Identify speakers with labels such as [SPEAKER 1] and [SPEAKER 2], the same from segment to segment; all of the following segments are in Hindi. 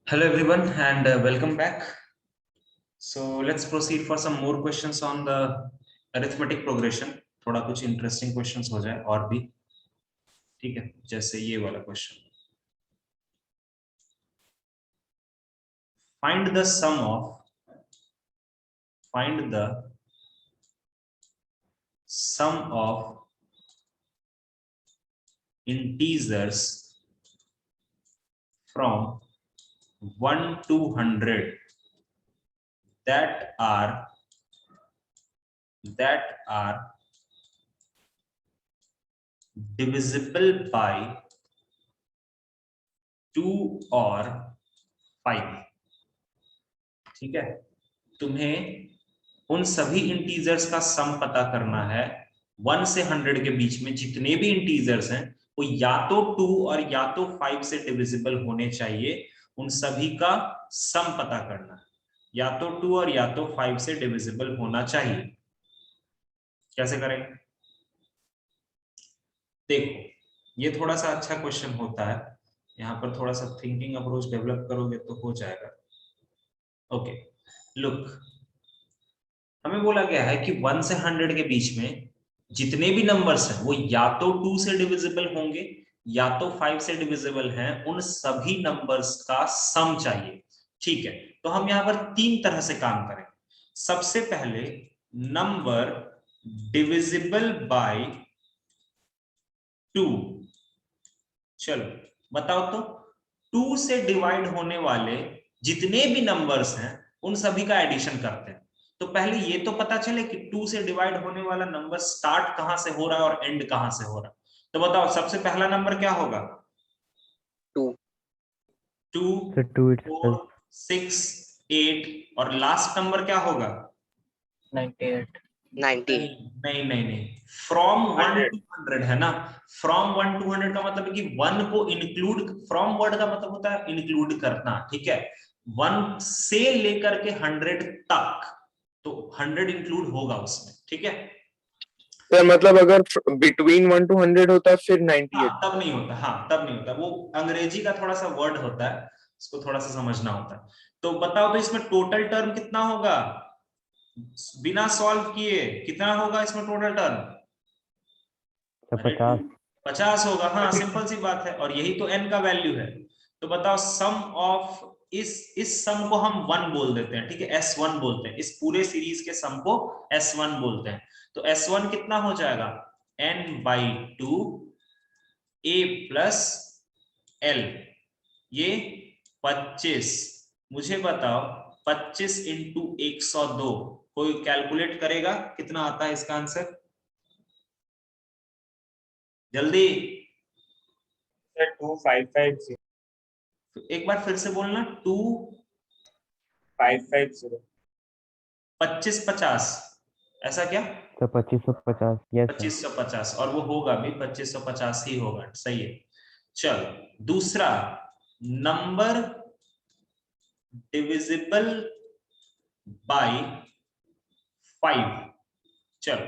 [SPEAKER 1] Hello everyone and welcome back. So let's proceed for some more questions on the arithmetic progression. थोड़ा कुछ interesting questions हो जाए और भी ठीक है, जैसे ये वाला question. Find the sum of integers from 1 to 100 that are divisible by 2 or 5. ठीक है, तुम्हें उन सभी इंटीजर्स का सम पता करना है 1 से 100 के बीच में जितने भी इंटीजर्स हैं वो या तो 2 और या तो 5 से डिविजिबल होने चाहिए। उन सभी का सम पता करना है, या तो 2 और या तो 5 से डिविजिबल होना चाहिए। कैसे करेंगे देखो, ये थोड़ा सा अच्छा क्वेश्चन होता है, यहाँ पर थोड़ा सा थिंकिंग अप्रोच डेवलप करोगे तो हो जाएगा। ओके लुक, हमें बोला गया है कि 1 से 100 के बीच में जितने भी नंबर्स हैं वो या तो 2 से डिविजिबल होंगे या तो 5 से डिविजिबल हैं। उन सभी नंबर्स का सम चाहिए। ठीक है, तो हम यहाँ पर 3 तरह से काम करें। सबसे पहले नंबर डिविजिबल बाय 2। चलो बताओ तो 2 से डिवाइड होने वाले जितने भी नंबर्स हैं उन सभी का एडिशन करते हैं। तो पहले ये तो पता चले कि 2 से डिवाइड होने वाला नंबर स्टार्ट कहां से हो रहा है और एंड कहां से हो रहा है। तो बताओ सबसे पहला नंबर क्या होगा?
[SPEAKER 2] 2
[SPEAKER 1] 4 6 8 और लास्ट नंबर क्या होगा?
[SPEAKER 2] 90
[SPEAKER 1] नहीं, फ्रॉम 1 to 100 है ना। फ्रॉम 1 to 100 का मतलब है कि 1 को इंक्लूड, फ्रॉम वर्ड का मतलब होता है इंक्लूड करना। ठीक है, 1 से लेकर के 100 तक, तो 100 इंक्लूड होगा उसमें। ठीक है
[SPEAKER 3] सर, मतलब अगर बिटवीन 1 to 100 होता फिर 98।
[SPEAKER 1] तब नहीं होता। हाँ तब नहीं होता, वो अंग्रेजी का थोड़ा सा वर्ड होता है, इसको थोड़ा सा समझना होता है। तो बताओ तो इसमें टोटल टर्म कितना होगा? बिना सॉल्व किए कितना होगा इसमें टोटल टर्म? 50 होगा। हाँ सिंपल सी बात है, और यही तो n का वैल्यू है। तो बताओ सम ऑफ इस सम को हम 1 बोल देते हैं। ठीक है, S1 बोलते हैं, इस पूरे सीरीज के सम को S1 बोलते हैं। तो S1 कितना हो जाएगा? n/2 a प्लस l, ये 25। मुझे बताओ 25 इंटू 102, कोई कैलकुलेट करेगा कितना आता है इसका आंसर? जल्दी।
[SPEAKER 4] 2550।
[SPEAKER 1] एक बार फिर से बोलना।
[SPEAKER 4] 2550।
[SPEAKER 1] 2550 ऐसा क्या?
[SPEAKER 5] तो 2550। यस
[SPEAKER 1] 2550, और वो होगा भी 2550 ही होगा। सही है। चलो दूसरा, नंबर डिविजिबल बाय 5। चलो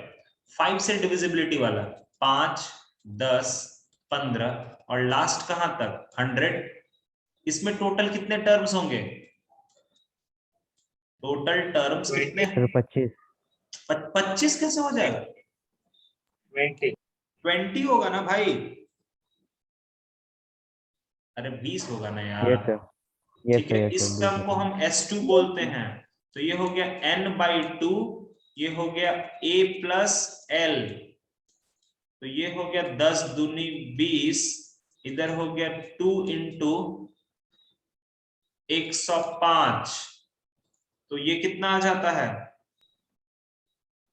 [SPEAKER 1] 5 से डिविजिबिलिटी वाला 5 10 15 और लास्ट कहां तक 100। इसमें टोटल कितने टर्म्स होंगे? टोटल टर्म्स कितने?
[SPEAKER 5] 25।
[SPEAKER 1] 25 कैसे हो जाएगा? 20 होगा ना भाई। अरे 20 होगा ना यार। ठीक है, इस टर्म को हम S2 बोलते हैं। तो ये हो गया n/2, ये हो गया a प्लस l, तो ये हो गया 10 दूनी 20, इधर हो गया 2 इंटू 105, तो ये कितना आ जाता है?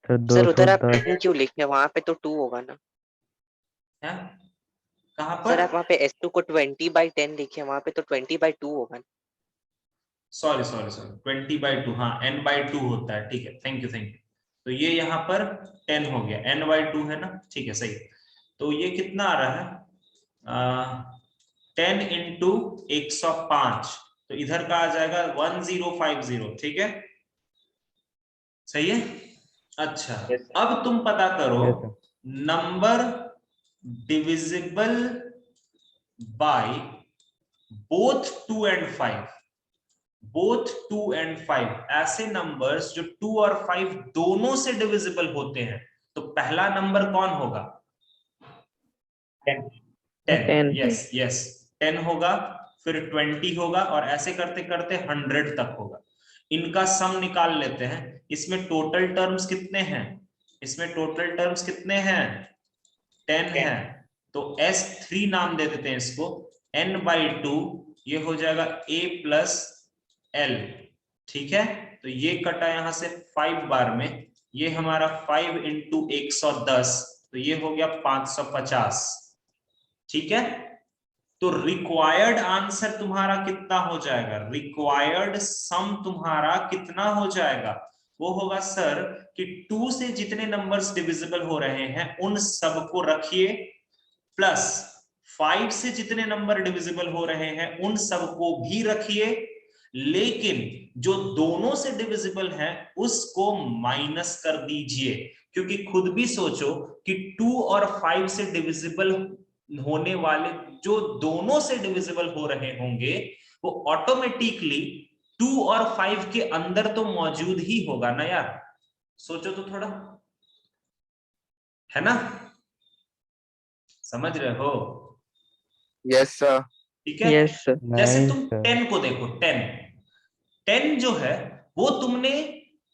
[SPEAKER 2] सर उधर आप 10 क्यों लिख रहे हैं? वहां पे तो 2 होगा ना।
[SPEAKER 1] है कहां पर?
[SPEAKER 2] सर आप वहां पे S2 को 20/10 लिखे, वहां पे तो 20/2 होगा।
[SPEAKER 1] सॉरी 20/2। हाँ n/2 होता है। ठीक है, थैंक यू। तो ये यहाँ पर 10 हो गया, n/2 है ना। ठीक है सही। तो ये कितना आ रहा है? 10 इंटू 105, तो इधर का आ जाएगा 1050। ठीक है, सही है। अच्छा अब तुम पता करो number divisible by both 2 and 5। Both 2 and 5 ऐसे नंबर्स जो 2 और 5 दोनों से डिविजिबल होते हैं, तो पहला नंबर कौन होगा? 10। यस यस 10 होगा, फिर 20 होगा, और ऐसे करते करते 100 तक होगा। इनका सम निकाल लेते हैं। इसमें टोटल टर्म्स कितने हैं? इसमें टोटल टर्म्स कितने हैं? 10 है। तो S3 नाम दे देते हैं इसको, n/2 ये हो जाएगा a प्लस l। ठीक है, तो ये कटा यहां से 5 बार में, ये हमारा 5 इंटू 110, तो ये हो गया 550। ठीक है, तो रिक्वायर्ड आंसर तुम्हारा कितना हो जाएगा? रिक्वायर्ड सम तुम्हारा कितना हो जाएगा? वो होगा सर कि 2 से जितने नंबर्स डिविजिबल हो रहे हैं उन सबको रखिए, प्लस 5 से जितने नंबर डिविजिबल हो रहे हैं उन सबको भी रखिए, लेकिन जो दोनों से डिविजिबल है उसको माइनस कर दीजिए। क्योंकि खुद भी सोचो कि 2 और 5 से डिविजिबल होने वाले जो दोनों से डिविजिबल हो रहे होंगे वो ऑटोमेटिकली 2 और 5 के अंदर तो मौजूद ही होगा ना यार। सोचो तो थोड़ा, है ना? समझ रहे हो?
[SPEAKER 3] Yes sir.
[SPEAKER 1] ठीक है।
[SPEAKER 2] Yes sir.
[SPEAKER 1] जैसे
[SPEAKER 5] Nice,
[SPEAKER 1] तुम
[SPEAKER 5] sir.
[SPEAKER 1] 10 को देखो, 10 जो है वो तुमने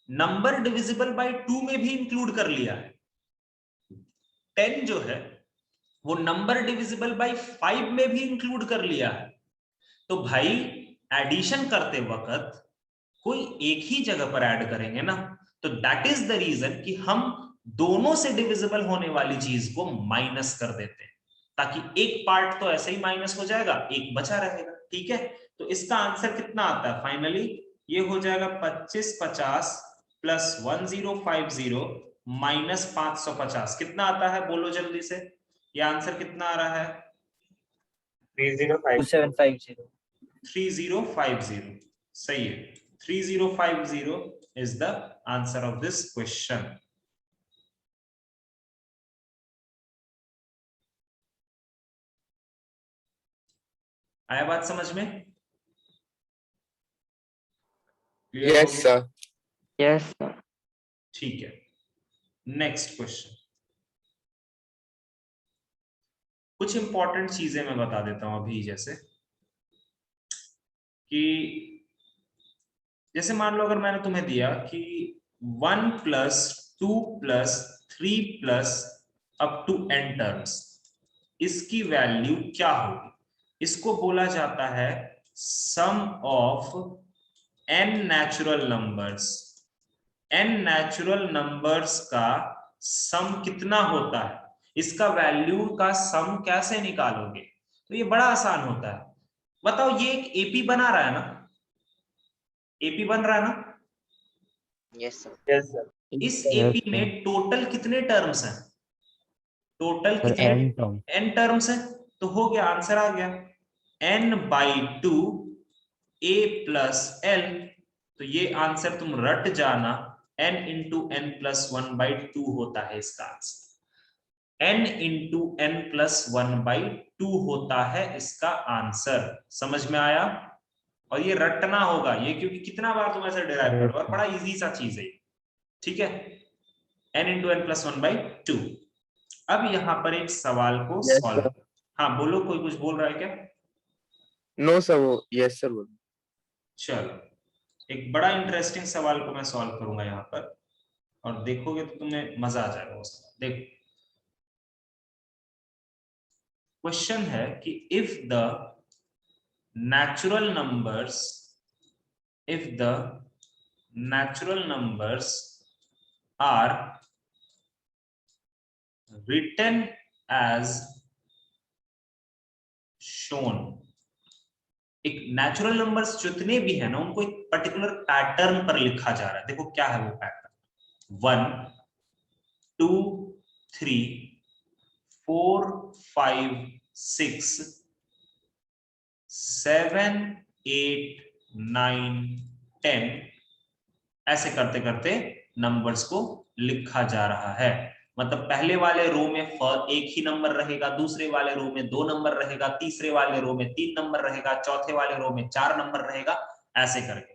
[SPEAKER 1] नंबर डिविजिबल बाय 2 में भी इंक्लूड कर लिया है। 10 जो है वो नंबर डिविजिबल बाय 5 में भी इंक्लूड कर लिया है। तो भाई एडिशन करते वक्त कोई एक ही जगह पर ऐड करेंगे ना, तो दैट इज द रीजन कि हम दोनों से डिविजिबल होने वाली चीज को माइनस कर देते हैं, ताकि एक पार्ट तो ऐसे ही माइनस हो जाएगा, एक बचा रहेगा। ठीक है, तो इसका आंसर कितना आता है फाइनली? ये हो जाएगा 2550 प्लस 1050 माइनस 550। कितना आता है बोलो जल्दी से, ये आंसर कितना आ रहा है?
[SPEAKER 4] 2750।
[SPEAKER 1] 3050। सही है, 3050 is the answer of this question. आया बात समझ में? Clear हो
[SPEAKER 3] यस
[SPEAKER 1] गया?
[SPEAKER 3] सर।
[SPEAKER 2] Yes sir.
[SPEAKER 1] ठीक है, नेक्स्ट क्वेश्चन। कुछ इंपॉर्टेंट चीजें मैं बता देता हूं अभी, जैसे मान लो अगर मैंने तुम्हें दिया कि 1 plus 2 plus 3 plus up to n terms, इसकी वैल्यू क्या होगी? इसको बोला जाता है sum of n natural numbers. n natural numbers का सम कितना होता है, इसका वैल्यू का सम कैसे निकालोगे? तो ये बड़ा आसान होता है। बताओ, ये एक एपी बना रहा है ना, एपी बन रहा है ना?
[SPEAKER 2] Yes sir.
[SPEAKER 4] Yes sir.
[SPEAKER 1] इस
[SPEAKER 5] Yes,
[SPEAKER 1] एपी
[SPEAKER 5] sir.
[SPEAKER 1] में टोटल कितने टर्म्स हैं? टोटल
[SPEAKER 5] Sir,
[SPEAKER 1] कितने?
[SPEAKER 5] n term.
[SPEAKER 1] n टर्म्स हैं। तो हो गया, आंसर आ गया n/2 a प्लस l। तो ये आंसर तुम रट जाना, n इंटू n प्लस 1/2 होता है इसका answer. n into n plus 1/2 होता है इसका आंसर। समझ में आया? और ये रटना होगा ये, क्योंकि कितना बार तुम ऐसे डिराइव
[SPEAKER 5] Yes,
[SPEAKER 1] करो, और
[SPEAKER 5] sir.
[SPEAKER 1] बड़ा इजी सा चीज है। ठीक है, n इंटू n प्लस 1/2। अब यहां पर एक सवाल को
[SPEAKER 3] Yes,
[SPEAKER 1] सॉल्व।
[SPEAKER 3] sir.
[SPEAKER 1] हाँ बोलो, कोई कुछ बोल रहा है क्या?
[SPEAKER 3] नो सर, वो यस सर बोलो।
[SPEAKER 1] चलो, एक बड़ा इंटरेस्टिंग सवाल को मैं सॉल्व करूंगा यहाँ पर, और देखोगे तो तुम्हें मजा आ जाएगा वो सवाल। देखो, क्वेश्चन है कि if the natural numbers are written as shown, एक नेचुरल नंबर्स जितने भी है ना उनको एक पर्टिकुलर पैटर्न पर लिखा जा रहा है। देखो क्या है वो पैटर्न, 1 2 3 4 5 6 7 8 9 10, ऐसे करते करते नंबर्स को लिखा जा रहा है। मतलब पहले वाले रो में एक ही नंबर रहेगा, दूसरे वाले रो में 2 नंबर रहेगा, तीसरे वाले रो में 3 नंबर रहेगा, चौथे वाले रो में 4 नंबर रहेगा, ऐसे करके।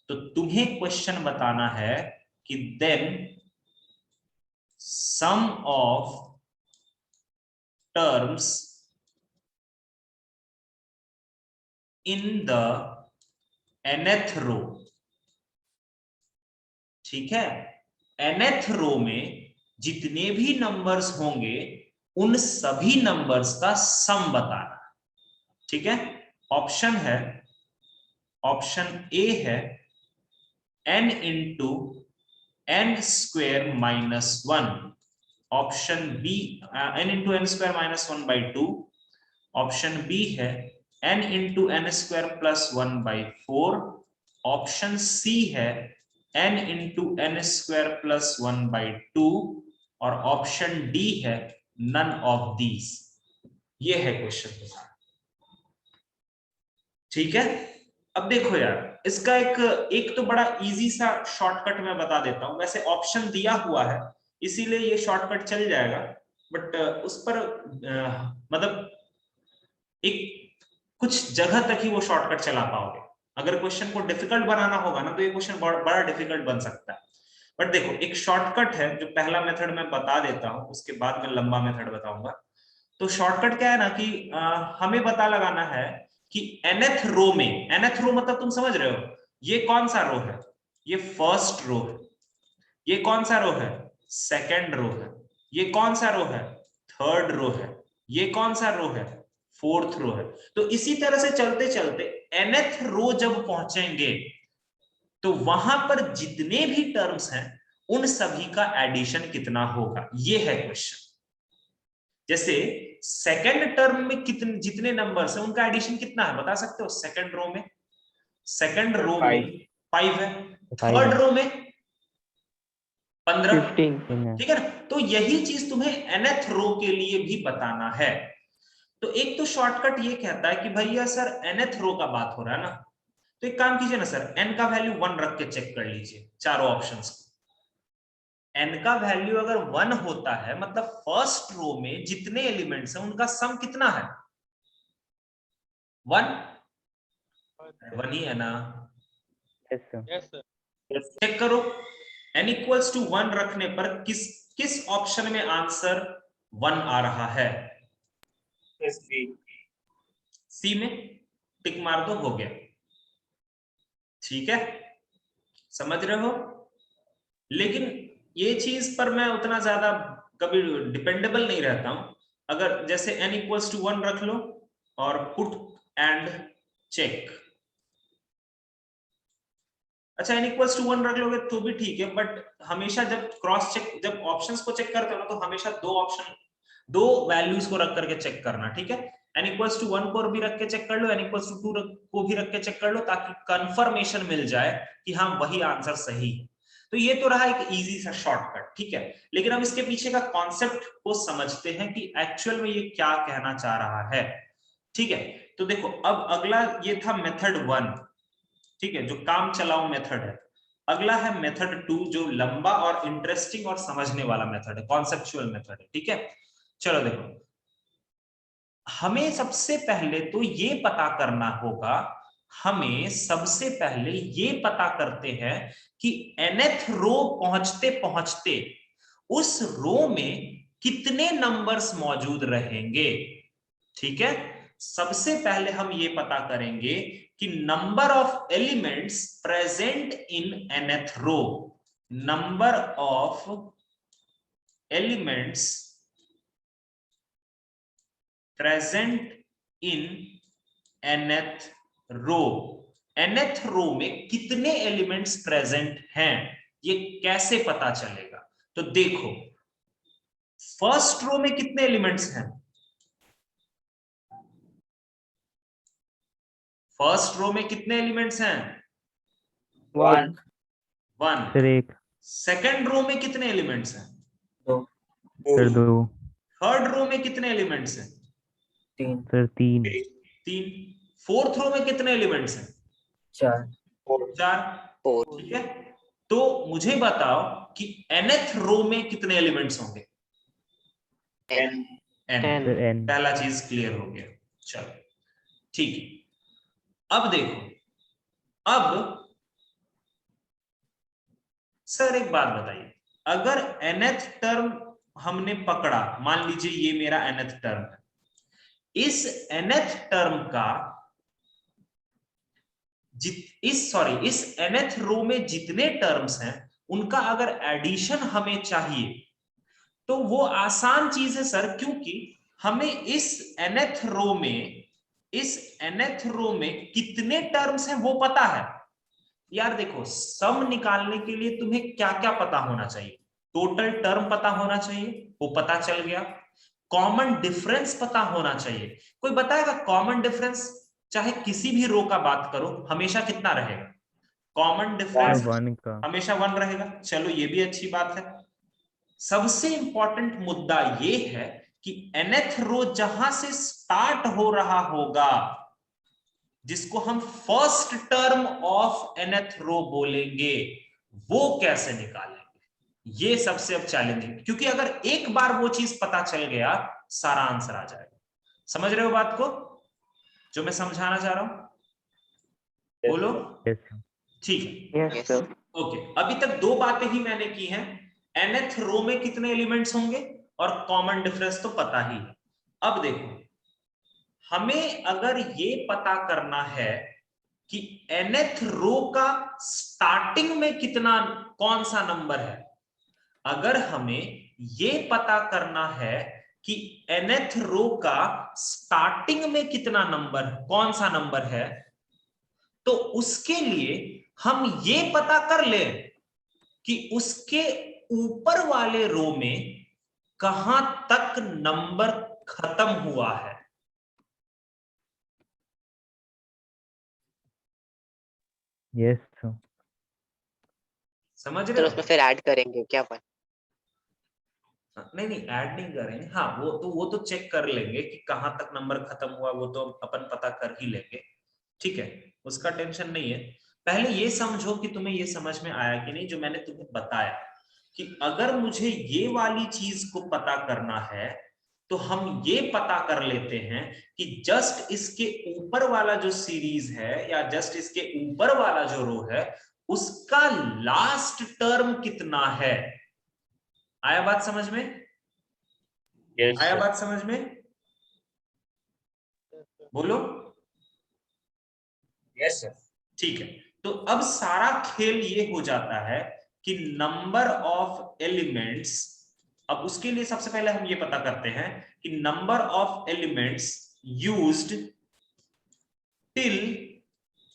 [SPEAKER 1] तो तुम्हें क्वेश्चन बताना है कि then sum of terms in the nth row, ठीक है, nth रो में जितने भी नंबर्स होंगे उन सभी नंबर्स का सम बताना, ठीक है। ऑप्शन है, ऑप्शन ए है n into n square minus 1, option B n into n square minus 1 by 2, option B है n into n square plus 1 by 4, option C है n into n square plus 1 by 2, और ऑप्शन डी है नन ऑफ दीज। ये है क्वेश्चन, ठीक है। अब देखो यार, इसका एक तो बड़ा इजी सा शॉर्टकट मैं बता देता हूं। वैसे ऑप्शन दिया हुआ है इसीलिए ये शॉर्टकट चल जाएगा, बट उस पर मतलब एक कुछ जगह तक ही वो शॉर्टकट चला पाओगे। अगर क्वेश्चन को डिफिकल्ट बनाना होगा ना तो ये क्वेश्चन बड़ा डिफिकल्ट बन सकता है। बट देखो, एक शॉर्टकट है, जो पहला मेथड मैं बता देता हूं, उसके बाद मैं लंबा मेथड बताऊंगा। तो शॉर्टकट क्या है ना कि हमें पता लगाना है कि nth रो में, nth रो मतलब तुम समझ रहे हो, ये कौन सा रो है, ये फर्स्ट रो है, ये कौन सा रो है, सेकंड रो है, ये कौन सा रो है, थर्ड रो है, ये कौन सा रो है, फोर्थ रो है। तो इसी तरह से चलते चलते nth रो जब पहुंचेंगे तो वहां पर जितने भी टर्म्स हैं उन सभी का एडिशन कितना होगा, ये है क्वेश्चन। जैसे सेकंड टर्म में कितने जितने नंबर्स हैं उनका एडिशन कितना है, बता सकते हो? सेकंड रो में, सेकंड रो में 5 है, थर्ड रो में 15, ठीक है ना। तो यही चीज तुम्हें nth रो के लिए भी बताना है। तो एक तो शॉर्टकट ये कहता है कि भैया सर nth रो का बात हो रहा है ना, तो एक काम कीजिए ना सर, n का वैल्यू 1 रख के चेक कर लीजिए चारों ऑप्शंस को। n का वैल्यू अगर 1 होता है मतलब फर्स्ट रो में जितने एलिमेंट्स हैं उनका सम कितना है, 1 ही है ना। चेक करो, n इक्वल्स टू 1 रखने पर किस किस ऑप्शन में आंसर 1 आ रहा है, सी में टिक मार दो, हो गया, ठीक है, समझ रहे हो। लेकिन ये चीज पर मैं उतना ज्यादा कभी डिपेंडेबल नहीं रहता हूं। अगर जैसे n इक्वल्स टू 1 रख लो और पुट एंड चेक, अच्छा n इक्वल्स टू 1 रख लोगे तो भी ठीक है, बट हमेशा जब क्रॉस चेक, जब ऑप्शंस को चेक करते हो ना, तो हमेशा दो वैल्यूज को रख करके चेक करना, ठीक है। n इक्वल्स टू 1 को भी रख के चेक कर लो, n इक्वल्स टू 2 को भी रख के चेक कर लो, ताकि कंफर्मेशन मिल जाए कि हाँ वही आंसर सही है। तो ये तो रहा एक इजी सा शॉर्टकट, ठीक है। लेकिन हम इसके पीछे का कॉन्सेप्ट को समझते हैं कि एक्चुअल में ये क्या कहना चाह रहा है, ठीक है। तो देखो, अब अगला ये था मेथड 1, ठीक है, जो काम चलाओ मेथड है। अगला है मेथड 2, जो लंबा और इंटरेस्टिंग और समझने वाला मेथड है, कॉन्सेप्चुअल मेथड है, ठीक है। चलो देखो, हमें सबसे पहले तो ये पता करना होगा, हमें सबसे पहले ये पता करते हैं कि nth रो पहुंचते पहुंचते उस रो में कितने नंबर्स मौजूद रहेंगे, ठीक है। सबसे पहले हम ये पता करेंगे कि number of elements present in nth row, number of elements present in nth row, nth row में कितने एलिमेंट्स प्रेजेंट हैं, ये कैसे पता चलेगा? तो देखो, फर्स्ट रो में कितने एलिमेंट्स हैं, फर्स्ट रो में कितने एलिमेंट्स हैं,
[SPEAKER 4] 1
[SPEAKER 5] फिर 1
[SPEAKER 1] सेकंड रो में कितने एलिमेंट्स हैं,
[SPEAKER 5] फिर 2
[SPEAKER 1] थर्ड रो में कितने एलिमेंट्स हैं,
[SPEAKER 5] फिर 3
[SPEAKER 1] 3, फोर्थ रो में कितने एलिमेंट्स हैं, 4, ठीक है। तो मुझे बताओ कि nth रो में कितने एलिमेंट्स होंगे, n,
[SPEAKER 5] फिर n
[SPEAKER 1] पहला चीज क्लियर हो गया। चलो ठीक है, अब देखो, अब सर एक बात बताइए, अगर nth टर्म हमने पकड़ा, मान लीजिए ये मेरा nth टर्म है, इस nth टर्म का इस nth रो में जितने टर्म्स हैं उनका अगर एडिशन हमें चाहिए तो वो आसान चीज है सर, क्योंकि हमें इस nth रो में कितने टर्म्स हैं वो पता है। यार देखो, सम निकालने के लिए तुम्हें क्या क्या पता होना चाहिए? टोटल टर्म पता होना चाहिए, वो पता चल गया। कॉमन डिफरेंस पता होना चाहिए। कोई बताएगा कॉमन डिफरेंस? चाहे किसी भी रो का बात करो, हमेशा कितना रहेगा? कॉमन डिफरेंस
[SPEAKER 5] 1 का।
[SPEAKER 1] हमेशा 1 रहेगा। चलो ये भी अच्छी बात है। सबसे इंपॉर्टेंट मुद्दा ये है कि nth रो जहां से स्टार्ट हो रहा होगा, जिसको हम फर्स्ट टर्म ऑफ nth रो बोलेंगे, वो कैसे निकालेंगे? ये सबसे अब चैलेंजिंग, क्योंकि अगर एक बार वो चीज पता चल गया, सारा आंसर आ जाएगा। समझ रहे हो बात को, जो मैं समझाना चाह रहा हूं? बोलो।
[SPEAKER 5] Yes.
[SPEAKER 1] ठीक है,
[SPEAKER 4] Yes, sir.
[SPEAKER 1] ओके। अभी तक दो बातें ही मैंने की हैं, nth रो में कितने एलिमेंट्स होंगे और कॉमन डिफरेंस तो पता ही है। अब देखो, हमें अगर ये पता करना है कि nth रो का स्टार्टिंग में कितना, कौन सा नंबर है, अगर हमें ये पता करना है कि nth रो का स्टार्टिंग में कितना नंबर, कौन सा नंबर है, तो उसके लिए हम ये पता कर ले कि उसके ऊपर वाले रो में कहां तक नंबर खत्म हुआ है।
[SPEAKER 5] Yes. sir.
[SPEAKER 1] समझ रहे
[SPEAKER 2] तो
[SPEAKER 1] हो?
[SPEAKER 2] उसमें फिर ऐड करेंगे क्या अपन?
[SPEAKER 1] नहीं नहीं, ऐड नहीं करेंगे। हाँ, वो तो चेक कर लेंगे कि कहां तक नंबर खत्म हुआ, वो तो अपन पता कर ही लेंगे। ठीक है, उसका टेंशन नहीं है। पहले ये समझो कि तुम्हें ये समझ में आया कि नहीं जो मैंने तुम्हें बताया, कि अगर मुझे ये वाली चीज को पता करना है तो हम ये पता कर लेते हैं कि जस्ट इसके ऊपर वाला जो सीरीज है या जस्ट इसके ऊपर वाला जो रो है उसका लास्ट टर्म कितना है। आया बात समझ में?
[SPEAKER 4] Yes,
[SPEAKER 1] आया
[SPEAKER 4] sir.
[SPEAKER 1] बात समझ में? बोलो।
[SPEAKER 4] Yes, sir.
[SPEAKER 1] ठीक है, तो अब सारा खेल ये हो जाता है कि नंबर ऑफ एलिमेंट्स, अब उसके लिए सबसे पहले हम ये पता करते हैं कि number of elements used till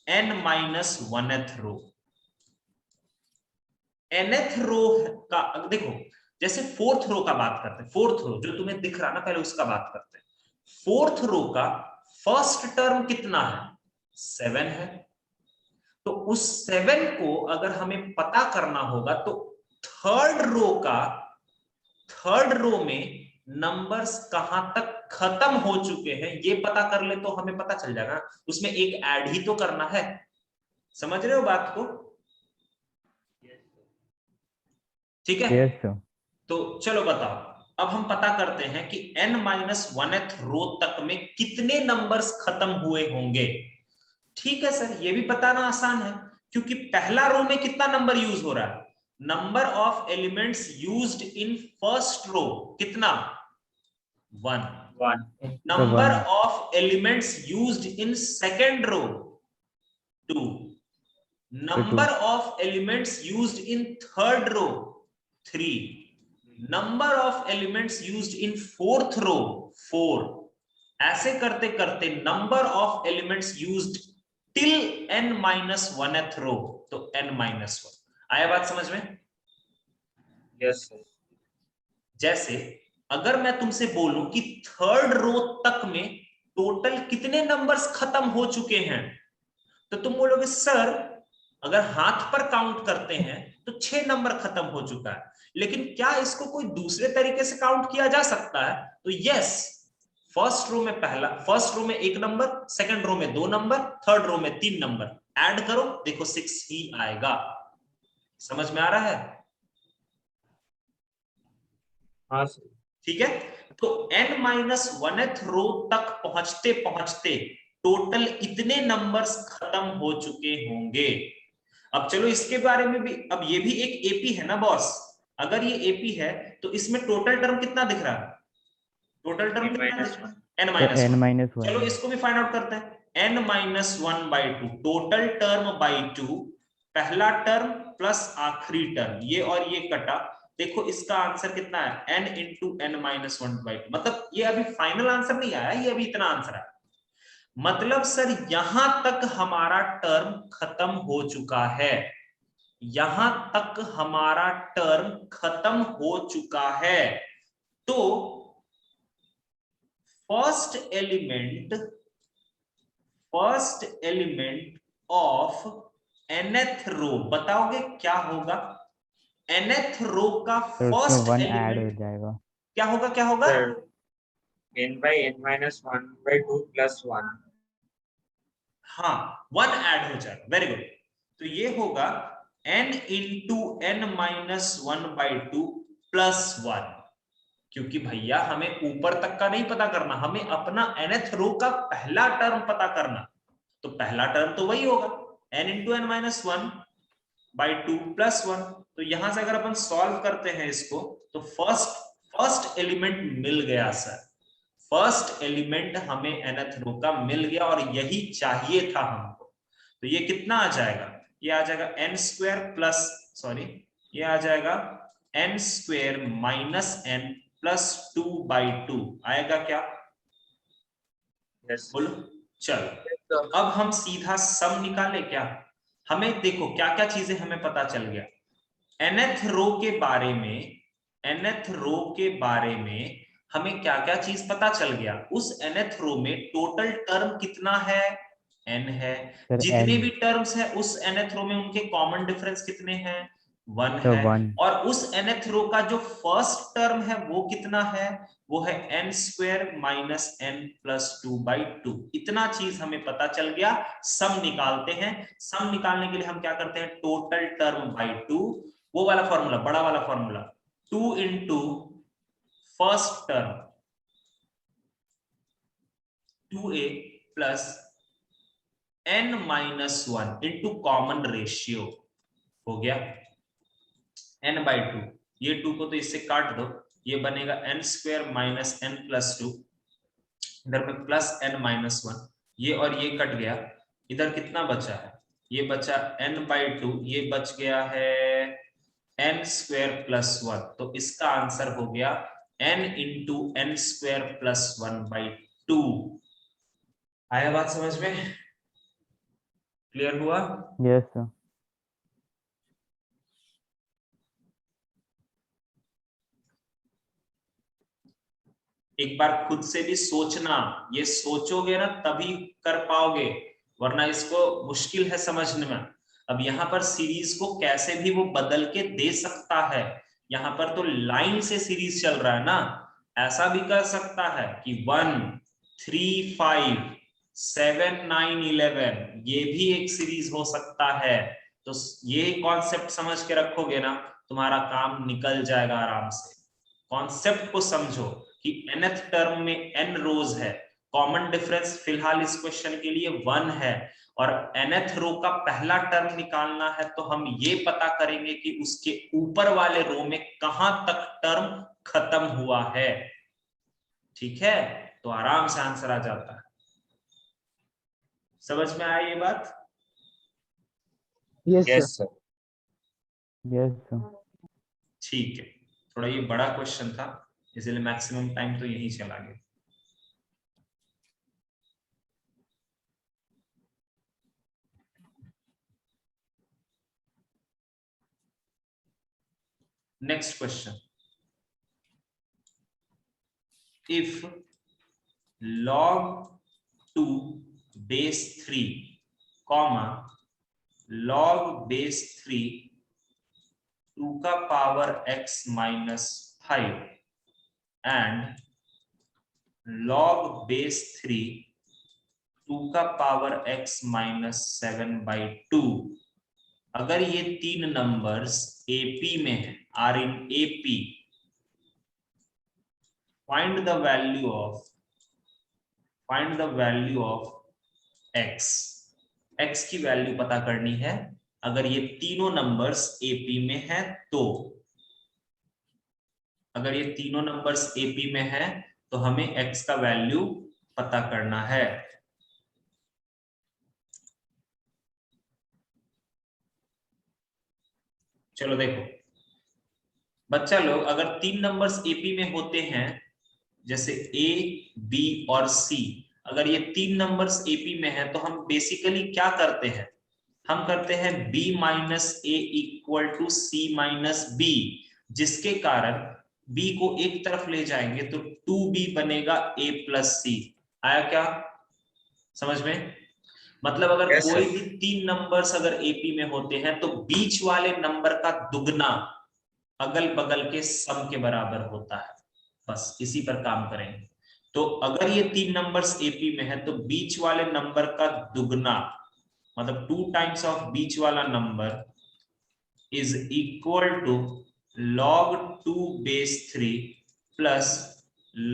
[SPEAKER 1] n-1th row. nth row का देखो, जैसे फोर्थ रो का बात करते हैं, फोर्थ रो जो तुम्हें दिख रहा ना, पहले उसका बात करते हैं। फोर्थ रो का फर्स्ट टर्म कितना है? 7 है। तो उस 7 को अगर हमें पता करना होगा तो थर्ड रो में नंबर्स कहां तक खत्म हो चुके हैं ये पता कर ले तो हमें पता चल जाएगा। उसमें एक ऐड ही तो करना है। समझ रहे हो बात को? ठीक है।
[SPEAKER 5] Yes. sir.
[SPEAKER 1] तो चलो बताओ, अब हम पता करते हैं कि n-1th रो तक में कितने नंबर्स खत्म हुए होंगे। ठीक है सर, ये भी बताना आसान है, क्योंकि पहला रो में कितना नंबर यूज हो रहा है? Number of elements used in first row कितना? 1।
[SPEAKER 4] 1.
[SPEAKER 1] Number
[SPEAKER 5] 1.
[SPEAKER 1] Of elements used in second row 2। Number of elements used in third row 3। Number of elements used in fourth row 4। ऐसे करते करते number of elements used till n-1th row, तो n-1। आया बात समझ में?
[SPEAKER 4] Yes, sir.
[SPEAKER 1] जैसे अगर मैं तुमसे बोलूं कि थर्ड रो तक में टोटल कितने नंबर्स खत्म हो चुके हैं, तो तुम बोलोगे सर अगर हाथ पर काउंट करते हैं तो 6 नंबर खत्म हो चुका है, लेकिन क्या इसको कोई दूसरे तरीके से काउंट किया जा सकता है? तो यस, फर्स्ट रो में 1 नंबर, सेकंड रो में 2 नंबर, थर्ड रो में 3 नंबर, ऐड करो देखो 6 ही आएगा। समझ में आ रहा है?
[SPEAKER 4] हाँ सर।
[SPEAKER 1] ठीक है, तो n-1th रो तक पहुंचते पहुंचते टोटल इतने नंबर्स खत्म हो चुके होंगे। अब चलो इसके बारे में भी, अब ये भी एक एपी है ना बॉस, अगर ये एपी है तो इसमें टोटल टर्म कितना दिख रहा है, टोटल टर्म कितना दिख रहा है, n minus
[SPEAKER 5] n
[SPEAKER 1] one.
[SPEAKER 5] minus 1
[SPEAKER 1] चलो इसको भी फाइंड आउट करते हैं, n minus one by to, total term by two, पहला टर्म प्लस आखिरी टर्म, ये और ये कटा, देखो इसका आंसर कितना है, n into n minus one by two. मतलब ये अभी फाइनल आंसर नहीं आया, ये अभी इतना आंसर है। मतलब सर यहां तक हमारा टर्म खत्म हो चुका है, यहां तक हमारा टर्म खत्म हो चुका है। तो फर्स्ट एलिमेंट ऑफ nth रो, बताओगे क्या होगा, nth रो का
[SPEAKER 5] तो उसमें
[SPEAKER 1] फर्स्ट
[SPEAKER 5] 1 ऐड हो
[SPEAKER 1] एलिमेंट
[SPEAKER 5] जाएगा।
[SPEAKER 1] क्या होगा, क्या होगा,
[SPEAKER 4] Sir, n by n minus 1 by 2 plus 1.
[SPEAKER 1] हाँ 1 ऐड हो जाएगा, वेरी गुड। तो ये होगा n into n minus one by two plus 1, क्योंकि भैया हमें ऊपर तक का नहीं पता करना, हमें अपना nth रो का पहला टर्म पता करना। तो पहला टर्म तो वही होगा n into n minus one by two plus 1। तो यहां से अगर अपन सॉल्व करते हैं इसको, तो फर्स्ट एलिमेंट मिल गया सर, फर्स्ट एलिमेंट हमें nth रो का मिल गया, और यही चाहिए था हमको। तो ये कितना आ जाएगा, ये आ जाएगा n स्क्वायर प्लस, सॉरी ये आ जाएगा n square minus n plus 2 by 2 आएगा क्या,
[SPEAKER 4] Yes.
[SPEAKER 1] बोलो। चलो अब हम सीधा सम निकाले क्या, हमें देखो क्या क्या चीजें हमें पता चल गया, nth रो के बारे में, nth रो के बारे में हमें क्या क्या चीज पता चल गया, उस nth रो में टोटल टर्म कितना है, n है,
[SPEAKER 5] सर
[SPEAKER 1] जितने
[SPEAKER 5] n
[SPEAKER 1] भी टर्म्स है उस nth रो में उनके कॉमन डिफरेंस कितने हैं, 1
[SPEAKER 5] तो
[SPEAKER 1] है,
[SPEAKER 5] 1
[SPEAKER 1] और उस nth रो का जो फर्स्ट टर्म है वो कितना है, वो है n square minus n plus 2 by 2। इतना चीज हमें पता चल गया। सम निकालते हैं, सम निकालने के लिए हम क्या करते हैं, टोटल टर्म बाई 2, वो वाला फॉर्मूला, बड़ा वाला formula, 2 into first term 2a plus n minus one into common ratio, हो गया n बाई टू, ये 2 को तो इससे काट दो, ये बनेगा n square minus n plus 2, इधर में प्लस n माइनस वन, ये और ये कट गया, इधर कितना बचा है, ये बचा n बाई टू, ये बच गया है n स्क्वायर प्लस वन। तो इसका आंसर हो गया n into n square plus one by two. आया बात समझ में, क्लियर हुआ।
[SPEAKER 5] Yes sir.
[SPEAKER 1] एक बार खुद से भी सोचना, ये सोचोगे ना तभी कर पाओगे, वरना इसको मुश्किल है समझने में। अब यहाँ पर सीरीज को कैसे भी वो बदल के दे सकता है, यहाँ पर तो लाइन से सीरीज चल रहा है ना, ऐसा भी कर सकता है कि 1 3 5 7 9 11, ये भी एक सीरीज हो सकता है। तो ये कॉन्सेप्ट समझ के रखोगे ना, तुम्हारा काम निकल जाएगा आराम से। कॉन्सेप्ट को समझो कि nth टर्म में n रोज है, कॉमन डिफरेंस फिलहाल इस क्वेश्चन के लिए 1 है, और nth रो का पहला टर्म निकालना है, तो हम ये पता करेंगे कि उसके ऊपर वाले रो में कहां तक टर्म खत्म हुआ है, ठीक है, तो आराम से आंसर आ जाता है। समझ में आया ये बात,
[SPEAKER 4] Yes, sir.
[SPEAKER 5] Yes sir.
[SPEAKER 1] ठीक है। थोड़ा ये बड़ा क्वेश्चन था, इसलिए मैक्सिमम टाइम तो यही चला गया। Next question. If log 2 base 3, comma log base 3 2 का power x minus 5 and log base 3 2 का पावर x minus 7 by 2, अगर ये तीन नंबर्स AP में है, are in AP, find the value of x, x की वैल्यू पता करनी है। अगर ये तीनों नंबर्स एपी में है तो, अगर ये तीनों नंबर्स एपी में है तो हमें x का वैल्यू पता करना है। चलो देखो बच्चा लोग, अगर तीन नंबर्स एपी में होते हैं जैसे ए, बी और सी, अगर ये तीन नंबर्स एपी में है तो हम बेसिकली क्या करते हैं, हम करते हैं b minus A equal to C minus B, जिसके कारण b को एक तरफ ले जाएंगे तो 2b बनेगा a प्लस सी। आया क्या समझ में? मतलब अगर
[SPEAKER 4] Yes,
[SPEAKER 1] कोई
[SPEAKER 4] sir.
[SPEAKER 1] भी तीन नंबर्स अगर एपी में होते हैं तो बीच वाले नंबर का दुगना अगल बगल के सम के बराबर होता है। बस इसी पर काम करेंगे। तो अगर ये तीन नंबर्स एपी में है तो बीच वाले नंबर का दुगना, मतलब 2 टाइम्स ऑफ बीच वाला number is equal to log 2 base 3 plus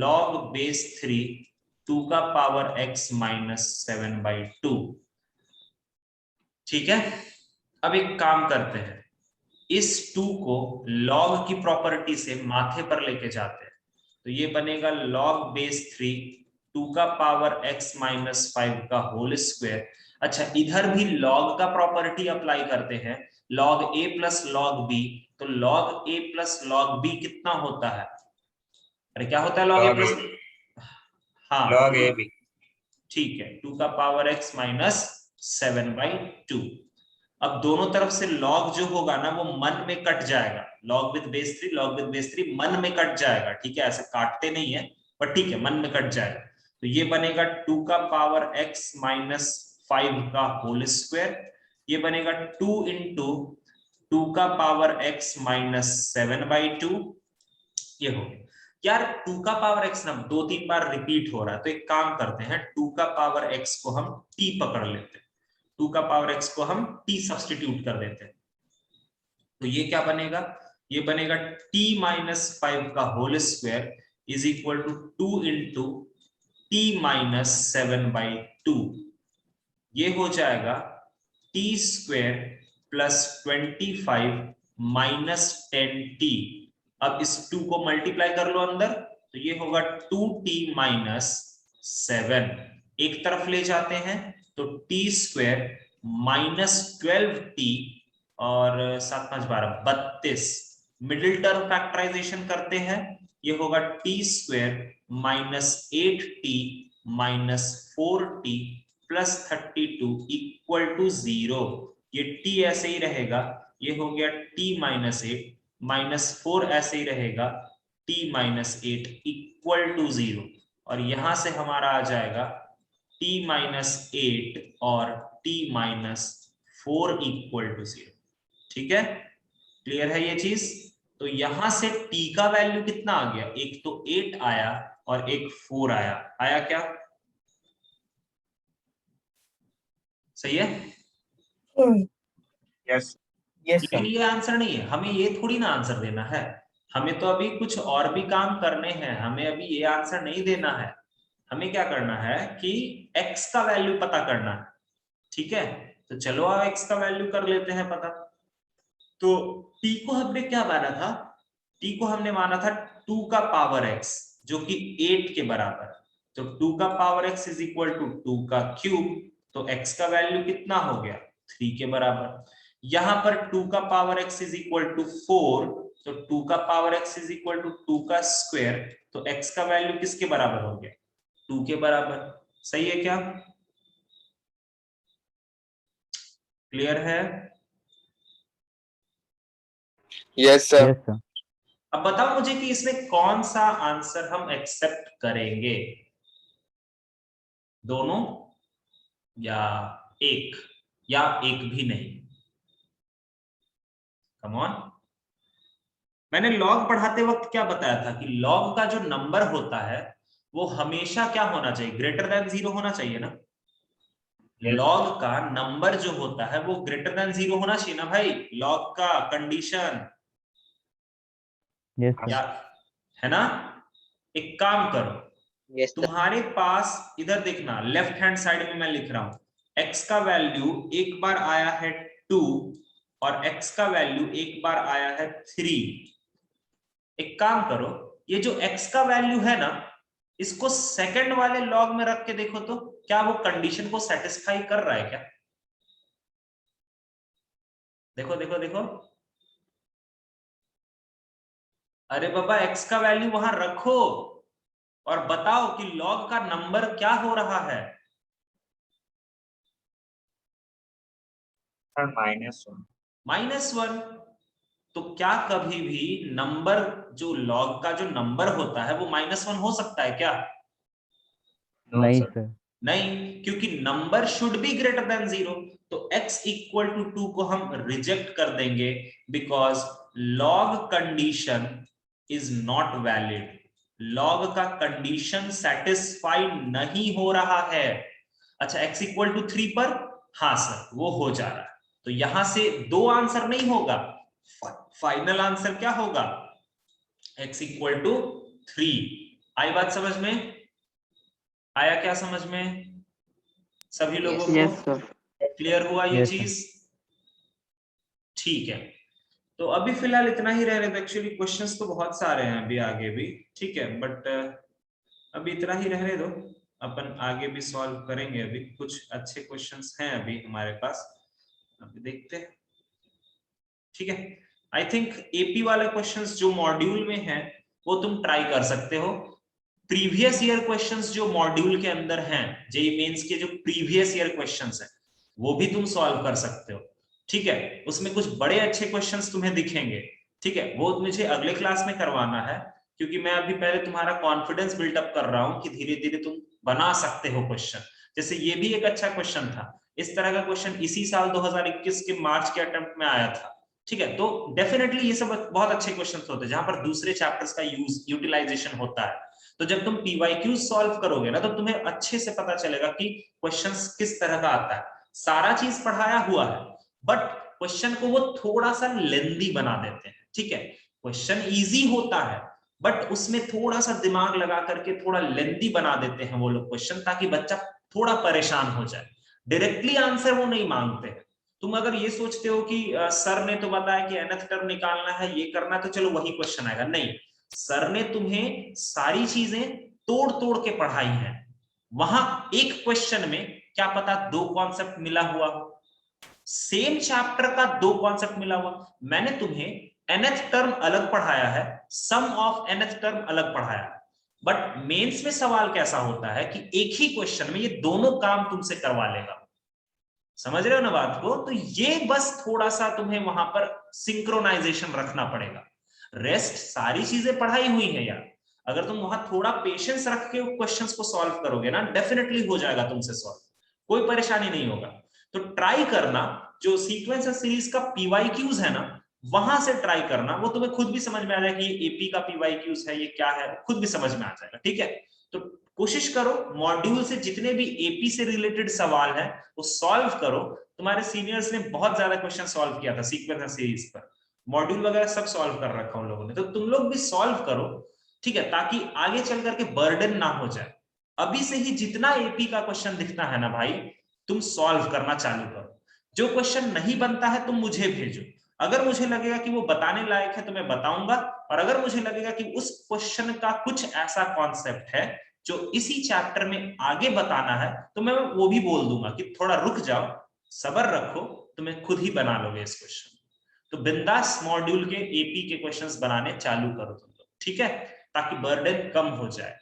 [SPEAKER 1] log base 3 2 का पावर x माइनस 7/2। ठीक है, अब एक काम करते हैं, इस 2 को log की प्रॉपर्टी से माथे पर लेके जाते हैं, तो ये बनेगा log बेस 3 2 का पावर x माइनस 5 का होल स्क्वायर। अच्छा, इधर भी log का प्रॉपर्टी अप्लाई करते हैं, log a plus log b, तो log a plus log b कितना होता है? अरे क्या होता है log a प्लस, हाँ
[SPEAKER 4] log AB.
[SPEAKER 1] ठीक है, 2 का पावर x माइनस 7/2। अब दोनों तरफ से log जो होगा ना वो मन में कट जाएगा, log with base 3 log with base 3 मन में कट जाएगा। ठीक है, ऐसे काटते नहीं है पर ठीक है मन में कट जाएगा। तो ये बनेगा 2 का पावर x माइनस 5 का होल स्क्वायर, ये बनेगा 2 इंटू 2 का पावर x माइनस 7/2। ये हो गया यार, 2 का पावर x ना 2-3 बार रिपीट हो रहा है, तो एक काम करते हैं 2 का पावर x को हम t पकड़ लेते हैं, 2 का पावर x को हम t सब्स्टिट्यूट कर देते हैं। तो ये क्या बनेगा, ये बनेगा t माइनस 5 का whole square is equal to 2 into t minus 7/2। ये हो जाएगा t square plus 25 minus 10t। अब इस 2 को मल्टीप्लाई कर लो अंदर, तो ये होगा 2t माइनस 7, एक तरफ ले जाते हैं तो t स्क्वायर माइनस 12t और 7 5 12 32, मिडिल टर्म फैक्टराइजेशन करते हैं, ये होगा t square minus 8t minus 4t plus 32 equal to 0। ये t ऐसे ही रहेगा, ये हो गया t माइनस 8 माइनस 4 ऐसे ही रहेगा, t माइनस 8 इक्वल टू 0, और यहां से हमारा आ जाएगा t माइनस 8 और t माइनस 4 इक्वल टू 0। ठीक है, क्लियर है ये चीज? तो यहां से t का वैल्यू कितना आ गया, एक तो 8 आया और एक 4 आया। आया क्या? सही है?
[SPEAKER 4] Yes.
[SPEAKER 1] लेकिन ये आंसर नहीं है, हमें ये थोड़ी ना आंसर देना है, हमें तो अभी कुछ और भी काम करने हैं, हमें अभी ये आंसर नहीं देना है। हमें क्या करना है कि x का वैल्यू पता करना है। ठीक है, तो चलो आप x का वैल्यू कर लेते हैं पता। तो t को हमने क्या माना था, t को हमने माना था 2 का पावर x जो कि 8 के बराबर है। तो 2 का power x is equal to 2 का क्यूब, तो x का वैल्यू कितना हो गया, 3 के बराबर। यहां पर 2 का power x is equal to 4, तो 2 का power x is equal to 2 का स्क्वायर, तो x का वैल्यू किसके बराबर हो गया, 2 के बराबर। सही है क्या? क्लियर है?
[SPEAKER 3] Yes sir.
[SPEAKER 5] Yes sir.
[SPEAKER 1] अब बताओ मुझे कि इसमें कौन सा आंसर हम एक्सेप्ट करेंगे, दोनों या एक, या एक भी नहीं? कम ऑन, मैंने लॉग पढ़ाते वक्त क्या बताया था कि लॉग का जो नंबर होता है वो हमेशा क्या होना चाहिए, ग्रेटर देन 0 होना चाहिए ना।
[SPEAKER 4] Yes.
[SPEAKER 1] लॉग का नंबर जो होता है वो ग्रेटर देन 0 होना चाहिए ना भाई, लॉग का कंडीशन।
[SPEAKER 5] यस
[SPEAKER 1] या
[SPEAKER 5] सर।
[SPEAKER 1] है ना? एक काम करो,
[SPEAKER 2] यस सर।
[SPEAKER 1] तुम्हारे पास इधर देखना, लेफ्ट हैंड साइड में मैं लिख रहा हूं x का वैल्यू एक बार आया है 2 और x का वैल्यू एक बार आया है 3। एक काम करो, ये जो x का वैल्यू है ना, इसको सेकंड वाले लॉग में रख के देखो तो क्या वो कंडीशन को सेटिस्फाई कर रहा है क्या? देखो देखो देखो, अरे बाबा x का वैल्यू वहां रखो और बताओ कि लॉग का नंबर क्या हो रहा है। -1। तो क्या कभी भी नंबर, जो लॉग का जो नंबर होता है वो -1 हो सकता है क्या?
[SPEAKER 5] नहीं सर।
[SPEAKER 1] नहीं, क्योंकि number should be greater than 0। तो x इक्वल टू 2 को हम रिजेक्ट कर देंगे because log condition is not valid. Log का कंडीशन सेटिस्फाई नहीं हो रहा है। अच्छा, x इक्वल टू 3 पर, हाँ सर वो हो जा रहा है। तो यहां से दो आंसर नहीं होगा, फाइनल आंसर क्या होगा? x equal to 3। आई बात समझ में? आया क्या समझ में सभी लोगों को?
[SPEAKER 2] Yes sir.
[SPEAKER 1] क्लियर हुआ ये
[SPEAKER 5] Yes, sir.
[SPEAKER 1] चीज? ठीक है, तो अभी फिलहाल इतना ही रह रहे थे। एक्चुअली क्वेश्चंस तो बहुत सारे हैं अभी आगे भी, ठीक है, बट अभी इतना ही रहने दो, अपन आगे भी सॉल्व करेंगे। अभी कुछ अच्छे क्वेश्चंस हैं अभी हमारे पास, अभी देखते हैं, ठीक है। आई थिंक एपी वाले क्वेश्चंस जो मॉड्यूल में हैं वो तुम ट्राई कर सकते हो। प्रीवियस ईयर क्वेश्चंस जो मॉड्यूल के अंदर हैं, जेईई मेंस के जो प्रीवियस ईयर क्वेश्चंस हैं वो भी तुम सॉल्व कर सकते हो, ठीक है। उसमें कुछ बड़े अच्छे क्वेश्चंस तुम्हें दिखेंगे, ठीक है। वो मुझे अगले क्लास में करवाना है, क्योंकि मैं अभी पहले तुम्हारा कॉन्फिडेंस बिल्डअप कर रहा हूं कि धीरे धीरे तुम बना सकते हो क्वेश्चन। जैसे ये भी एक अच्छा क्वेश्चन था, इस तरह का क्वेश्चन इसी साल 2021 के मार्च के अटेम्प्ट में आया था, ठीक है। तो डेफिनेटली ये सब बहुत अच्छे क्वेश्चंस होते हैं जहां पर दूसरे चैप्टर्स का यूटिलाइजेशन होता है। तो जब तुम पीवाईक्यू सॉल्व करोगे ना, तो तुम्हें अच्छे से पता चलेगा कि क्वेश्चंस किस तरह का आता है। सारा चीज पढ़ाया हुआ है, बट क्वेश्चन को वो थोड़ा सा लेंदी बना देते हैं, ठीक है। क्वेश्चन इजी होता है, बट उसमें थोड़ा सा दिमाग लगा करके थोड़ा लेंदी बना देते हैं वो लोग क्वेश्चन, ताकि बच्चा थोड़ा परेशान हो जाए। डायरेक्टली आंसर वो नहीं मांगते हैं। तुम अगर ये सोचते हो कि सर ने तो बताया कि nth टर्म निकालना है, ये करना है, तो चलो वही क्वेश्चन आएगा, नहीं। सर ने तुम्हें सारी चीजें तोड़ तोड़ के पढ़ाई हैं। वहां एक क्वेश्चन में क्या पता दो कॉन्सेप्ट मिला हुआ हो, सेम चैप्टर का दो कॉन्सेप्ट मिला हुआ। मैंने तुम्हें nth टर्म अलग पढ़ाया है, सम ऑफ nth टर्म अलग पढ़ाया है, बट मेंस में सवाल कैसा होता है कि एक ही क्वेश्चन में ये दोनों काम तुमसे करवा लेगा। समझ रहे हो ना बात को? तो ये बस थोड़ा सा तुम्हें वहां पर सिंक्रोनाइजेशन रखना पड़ेगा। रेस्ट सारी चीजें पढ़ाई हुई है यार। अगर तुम वहां थोड़ा पेशेंस रख के क्वेश्चंस को सॉल्व करोगे ना, डेफिनेटली हो जाएगा तुमसे सॉल्व, कोई परेशानी नहीं होगा। तो ट्राई करना, जो सीक्वेंस सीरीज का पीवाईक्यूज है ना, वहां से ट्राई करना, वो तुम्हें खुद भी समझ में आ जाएगा कि ये एपी का पीवाईक्यूज है, ये क्या है, खुद भी समझ में आ जाएगा, ठीक है। तो कोशिश करो मॉड्यूल से जितने भी एपी से रिलेटेड सवाल है वो सॉल्व करो। तुम्हारे सीनियर्स ने बहुत ज्यादा क्वेश्चन सॉल्व किया था सीक्वेंस सीरीज पर, मॉड्यूल वगैरह सब सॉल्व कर रखा उन लोगों ने, तो तुम लोग भी सॉल्व करो, ठीक है, ताकि आगे चल करके बर्डन ना हो जाए। अभी से ही जितना एपी का क्वेश्चन दिखता है ना भाई, तुम सॉल्व करना चालू करो। जो क्वेश्चन नहीं बनता है तुम मुझे भेजो, अगर मुझे लगेगा कि वो बताने लायक है तो मैं बताऊंगा, और अगर मुझे लगेगा कि उस क्वेश्चन का कुछ ऐसा कॉन्सेप्ट है जो इसी चैप्टर में आगे बताना है, तो मैं वो भी बोल दूंगा कि थोड़ा रुक जाओ, सब्र रखो, तुम्हें खुद ही बना लोगे इस क्वेश्चन। तो बिंदास मॉड्यूल के एपी के क्वेश्चंस बनाने चालू करो तुम लोग, ठीक है, ताकि बर्डन कम हो जाए।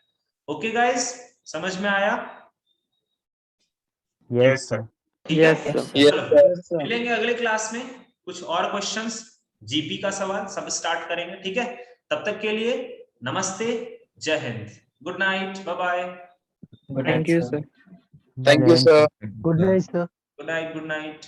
[SPEAKER 1] ओके गाइस, समझ में आया?
[SPEAKER 5] Yes sir.
[SPEAKER 1] ठीक
[SPEAKER 2] Yes
[SPEAKER 1] है,
[SPEAKER 2] sir.
[SPEAKER 1] चलो मिलेंगे अगले क्लास में, कुछ और क्वेश्चंस जीपी का सवाल सब स्टार्ट करेंगे, ठीक है। तब तक के लिए नमस्ते, जय Hind, good night, bye bye,
[SPEAKER 4] Good
[SPEAKER 3] Thank
[SPEAKER 4] night,
[SPEAKER 3] you,
[SPEAKER 4] sir.
[SPEAKER 3] Thank you, sir.
[SPEAKER 5] Good night, sir.
[SPEAKER 1] Good night, good night.